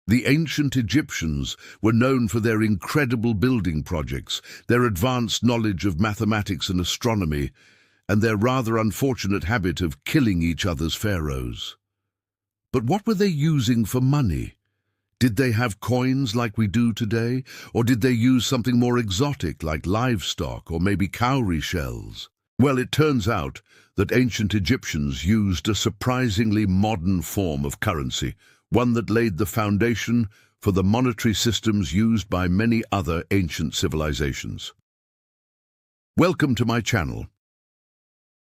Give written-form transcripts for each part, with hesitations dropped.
The ancient Egyptians were known for their incredible building projects, their advanced knowledge of mathematics and astronomy, and their rather unfortunate habit of killing each other's pharaohs. But what were they using for money? Did they have coins like we do today, or did they use something more exotic like livestock or maybe cowrie shells? Well, it turns out that ancient Egyptians used a surprisingly modern form of currency, one that laid the foundation for the monetary systems used by many other ancient civilizations. Welcome to my channel.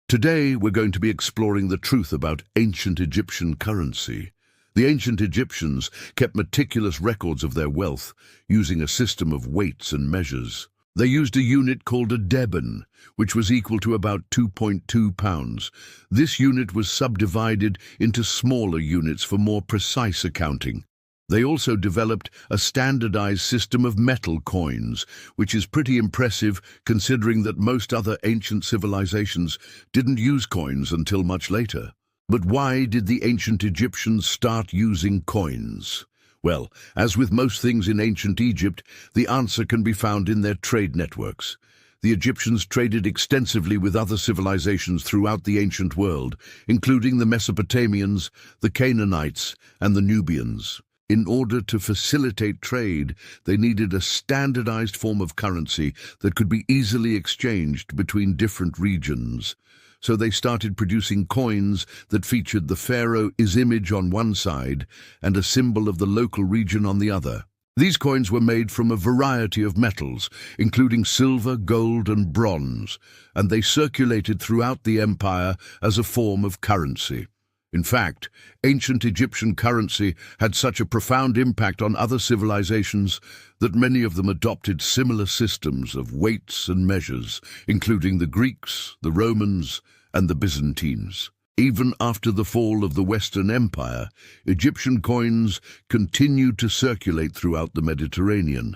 Today we're going to be exploring the truth about ancient Egyptian currency. The ancient Egyptians kept meticulous records of their wealth using a system of weights and measures. They used a unit called a deben, which was equal to about 2.2 pounds. This unit was subdivided into smaller units for more precise accounting. They also developed a standardized system of metal coins, which is pretty impressive considering that most other ancient civilizations didn't use coins until much later. But why did the ancient Egyptians start using coins? Well, as with most things in ancient Egypt, the answer can be found in their trade networks. The Egyptians traded extensively with other civilizations throughout the ancient world, including the Mesopotamians, the Canaanites, and the Nubians. In order to facilitate trade, they needed a standardized form of currency that could be easily exchanged between different regions. So they started producing coins that featured the pharaoh's image on one side and a symbol of the local region on the other. These coins were made from a variety of metals, including silver, gold, and bronze, and they circulated throughout the empire as a form of currency. In fact, ancient Egyptian currency had such a profound impact on other civilizations that many of them adopted similar systems of weights and measures, including the Greeks, the Romans, and the Byzantines. Even after the fall of the Western Empire, Egyptian coins continued to circulate throughout the Mediterranean,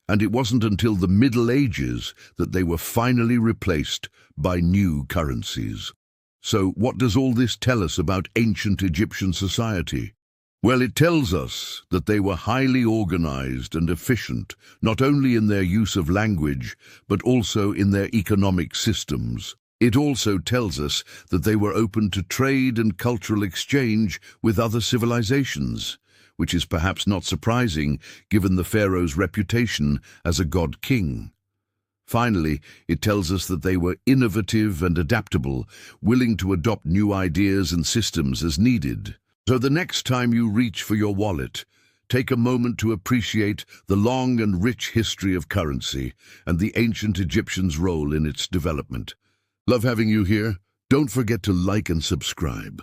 and it wasn't until the Middle Ages that they were finally replaced by new currencies. So what does all this tell us about ancient Egyptian society? Well, it tells us that they were highly organized and efficient, not only in their use of language, but also in their economic systems. It also tells us that they were open to trade and cultural exchange with other civilizations, which is perhaps not surprising given the pharaoh's reputation as a god-king. Finally, it tells us that they were innovative and adaptable, willing to adopt new ideas and systems as needed. So the next time you reach for your wallet, take a moment to appreciate the long and rich history of currency and the ancient Egyptians' role in its development. Love having you here. Don't forget to like and subscribe.